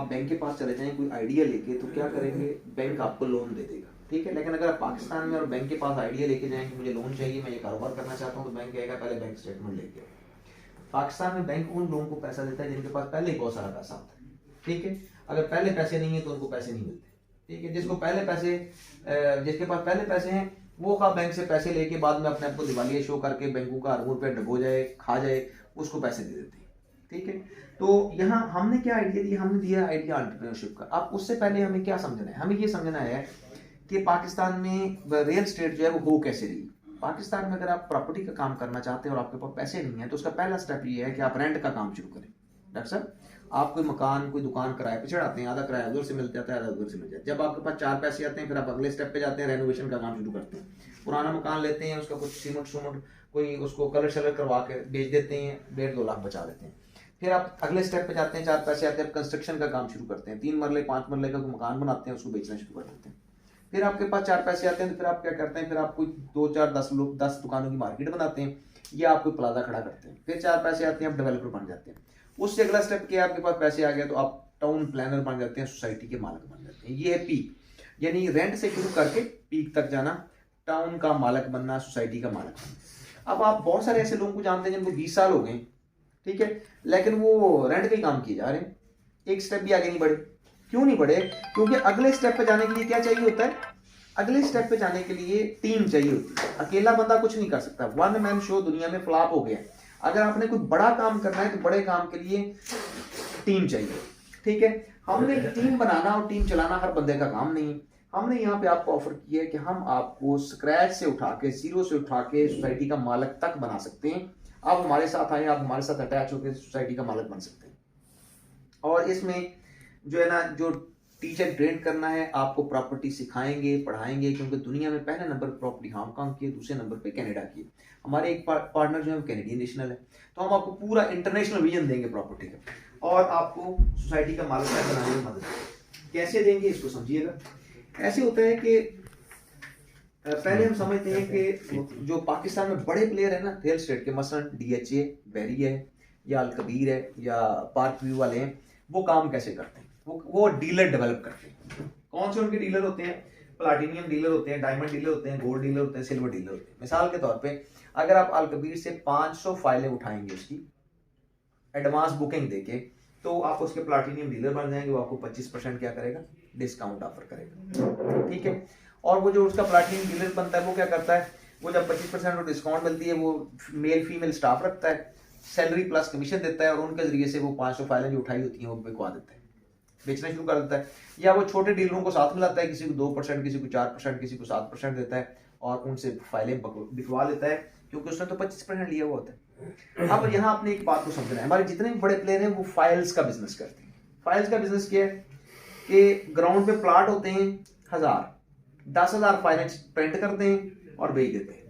आप बैंक के पास चले जाएं कोई आइडिया लेके, तो क्या करेंगे, बैंक आपको लोन दे देगा, ठीक है। लेकिन अगर आप पाकिस्तान में और बैंक के पास आइडिया लेके जाएं कि मुझे लोन चाहिए, मैं ये कारोबार करना चाहता हूँ, तो बैंक कहेगा पहले बैंक स्टेटमेंट लेके आओ। पाकिस्तान में बैंक उन लोगों को पैसा देता है जिनके पास पहले ही बहुत सारा पैसा होता है, ठीक है। अगर पहले पैसे नहीं है तो उनको पैसे नहीं मिलते, ठीक है। जिसके पास पहले पैसे हैं वो खा बैंक से पैसे लेके बाद में अपने आप को दिवालिया शो करके बैंकों का अरबों रुपये डबो जाए, खा जाए, उसको पैसे दे देते हैं, ठीक है। तो यहाँ हमने क्या आइडिया दिया, हमने दिया आइडिया एंटरप्रेन्योरशिप का। अब उससे पहले हमें क्या समझना है, हमें ये समझना है कि पाकिस्तान में रियल स्टेट जो है वो हो कैसे रही। पाकिस्तान में अगर आप प्रॉपर्टी का काम करना चाहते हैं और आपके पास पैसे नहीं है, तो उसका पहला स्टेप ये है कि आप रेंट का काम शुरू करें। डॉक्टर साहब, आप कोई मकान कोई दुकान किराए पे चढ़ाते हैं, आधा किराया उधर से मिल जाता है, आधा उधर से मिल जाता है। जब आपके पास 4 पैसे आते हैं, फिर आप अगले स्टेप पे जाते हैं, रेनोवेशन का काम शुरू करते हैं। पुराना मकान लेते हैं, उसका कुछ सीमेंट कोई उसको कलर शलर करवा के बेच देते हैं, 1.5-2 लाख बचा लेते हैं। फिर आप अगले स्टेप पे जाते हैं, 4 पैसे आते हैं, आप कंस्ट्रक्शन का काम शुरू करते हैं, 3 मरले 5 मरले का मकान बनाते हैं, उसको बेचना शुरू कर देते हैं। फिर आपके पास 4 पैसे आते हैं, तो फिर आप क्या करते हैं, फिर आप कोई 2-4-10 दुकानों की मार्केट बनाते हैं, या आप कोई प्लाजा खड़ा करते हैं। फिर 4 पैसे आते हैं, आप डेवलपर बन जाते हैं। उससे अगला स्टेप क्या है, आपके पास पैसे आ गए तो आप टाउन प्लानर बन जाते हैं, सोसाइटी के मालिक बन जाते हैं। ये है पीक, यानी रेंट से शुरू करके पीक तक जाना, टाउन का मालिक बनना, सोसाइटी का मालिक बनना। अब आप बहुत सारे ऐसे लोगों को जानते हैं जिनको 20 साल हो गए, ठीक है, लेकिन वो रेंट का ही काम किए जा रहे हैं, एक स्टेप भी आगे नहीं बढ़े। क्यों नहीं बढ़े? क्योंकि अगले स्टेप पे जाने के लिए क्या चाहिए होता है, अगले स्टेप पे जाने के लिए टीम चाहिए होती है। अकेला बंदा कुछ नहीं कर सकता, वन मैन शो दुनिया में फ्लॉप हो गया। अगर आपने कोई बड़ा काम करना है तो बड़े काम के लिए टीम चाहिए, ठीक है। हमने टीम बनाना और टीम चलाना हर बंदे का काम नहीं है। हमने यहाँ पे आपको ऑफर किया है कि हम आपको स्क्रैच से उठा के, जीरो से उठा के सोसाइटी का मालिक तक बना सकते हैं। आप हमारे साथ आए, आप हमारे साथ अटैच होकर सोसाइटी का मालिक बन सकते हैं। और इसमें जो है ना, जो टीचर ट्रेन करना है, आपको प्रॉपर्टी सिखाएंगे, पढ़ाएंगे, क्योंकि दुनिया में पहले नंबर पर प्रॉपर्टी हांगकांग की है, दूसरे नंबर पे कनाडा की है। हमारे एक पार्टनर जो है कैनेडियन नेशनल है, तो हम आपको पूरा इंटरनेशनल विजन देंगे प्रॉपर्टी का, और आपको सोसाइटी का मालिक बनाने में मदद करेंगे। कैसे देंगे इसको समझिएगा। ऐसे होता है कि पहले हम समझते हैं कि जो पाकिस्तान में बड़े प्लेयर है ना रियल एस्टेट के, मसलन DHA, बेरी है, या अल कबीर है, या पार्क व्यू वाले हैं, वो काम कैसे करते हैं, वो डीलर डेवलप करते हैं। कौन से उनके डीलर होते हैं? प्लाटिनियम डीलर होते हैं, डायमंड डीलर होते हैं, गोल्ड डीलर होते हैं, सिल्वर डीलर होते हैं। मिसाल के तौर पे अगर आप अल कबीर से 500 फाइलें उठाएंगे उसकी एडवांस बुकिंग देके, तो आप उसके प्लाटिनियम डीलर बन जाएंगे। वो आपको 25% क्या करेगा, डिस्काउंट ऑफर करेगा, ठीक है। और वो जो उसका प्लाटिनियम डीलर बनता है, वो क्या करता है, वो जब 25% डिस्काउंट मिलती है, वो मेल फीमेल स्टाफ रखता है, सैलरी प्लस कमीशन देता है, और उनके जरिए से वो 500 फाइलें जो उठाई होती हैं वो बिकवा देता है, बेचना शुरू कर देता है। या वो छोटे डीलरों को साथ मिलाता है, किसी को 2%, किसी को 4%, किसी को 7% देता है, और उनसे फाइलें बिकवा लेता है, क्योंकि उसने तो 25% लिया हुआ होता है। अब यहाँ आपने एक बात को समझना है, हमारे जितने भी बड़े प्लेयर हैं वो फाइल्स का बिजनेस करते हैं। फाइल्स का बिजनेस क्या है कि ग्राउंड पे प्लाट होते हैं 10,000 फाइलें प्रिंट करते हैं और भेज देते हैं।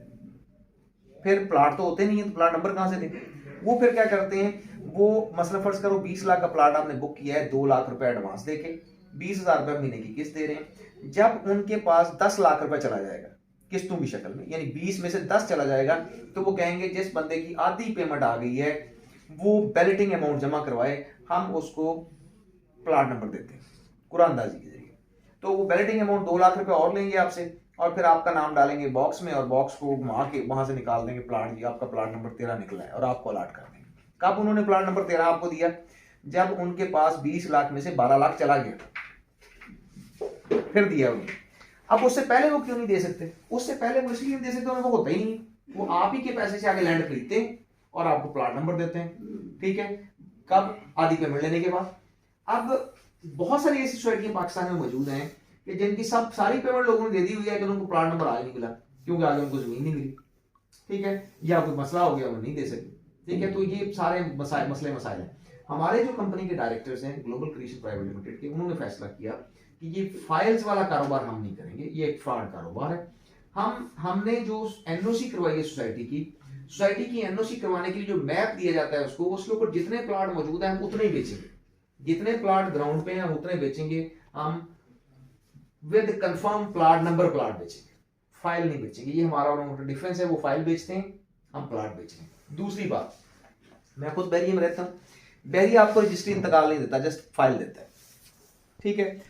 फिर प्लाट तो होते नहीं है, तो प्लाट नंबर कहाँ से दें? वो फिर क्या करते हैं, वो मसला फर्ज करो 20 लाख का प्लाट आपने बुक किया है, 2 लाख रुपए एडवांस देके 20,000 रुपए महीने की किस्त दे रहे हैं। जब उनके पास 10 लाख रुपए चला जाएगा किस्तों की शक्ल में, यानी 20 में से 10 चला जाएगा, तो वो कहेंगे जिस बंदे की आधी पेमेंट आ गई है वो बैलेटिंग अमाउंट जमा करवाए, हम उसको प्लाट नंबर देते हैं कुरानदाजी के जरिए। तो वो बैलेटिंग अमाउंट 2 लाख रुपए और लेंगे आपसे, और फिर आपका नाम डालेंगे बॉक्स में, और बॉक्स को घुमा के वहां से निकाल देंगे, प्लाट जी आपका प्लाट नंबर 13 निकला है, और आपको अलॉट कर देंगे। कब उन्होंने प्लाट नंबर 13 आपको दिया? जब उनके पास 20 लाख में से 12 लाख चला गया, फिर दिया उन्हें। अब उससे पहले वो क्यों नहीं दे सकते? उससे पहले वो इसलिए नहीं दे सकते, उन्हें वो होता ही नहीं। वो आप ही के पैसे से आगे लैंड खरीदते हैं और आपको प्लाट नंबर देते हैं, ठीक है। कब? आधी पेमेंट लेने के बाद। अब बहुत सारी ऐसी सोसाइटियां पाकिस्तान में मौजूद हैं कि जिनकी सारी पेमेंट लोगों ने दे दी हुई है, कि उनको प्लाट नंबर आगे नहीं मिला, क्योंकि आगे उनको जमीन नहीं मिली, ठीक है, या कोई मसला हो गया, वो नहीं दे सके, ठीक है। तो ये सारे मसले मसाइल हैं। हमारे जो कंपनी के डायरेक्टर्स हैं ग्लोबल क्रिएशन प्राइवेट लिमिटेड के, उन्होंने फैसला किया कि ये फाइल्स वाला कारोबार हम नहीं करेंगे, ये एक फ्रॉड कारोबार है। हमने जो एनओसी करवाई है सोसाइटी की एनओसी करवाने के लिए जो मैप दिया जाता है उसके ऊपर जितने प्लाट मौजूद हैं हम उतने ही बेचेंगे, जितने प्लाट ग्राउंड पे हैं हम उतने बेचेंगे, हम with confirm plot number plot बेचेंगे, फाइल नहीं बेचेंगे। ये हमारा और उनका डिफरेंस है, वो फाइल बेचते हैं, हम प्लाट बेचेंगे। दूसरी बात, मैं खुद बैरिया में रहता हूँ, बैरिया आपको रजिस्ट्री इंतकाल नहीं देता, जस्ट फाइल देता है। ठीक है।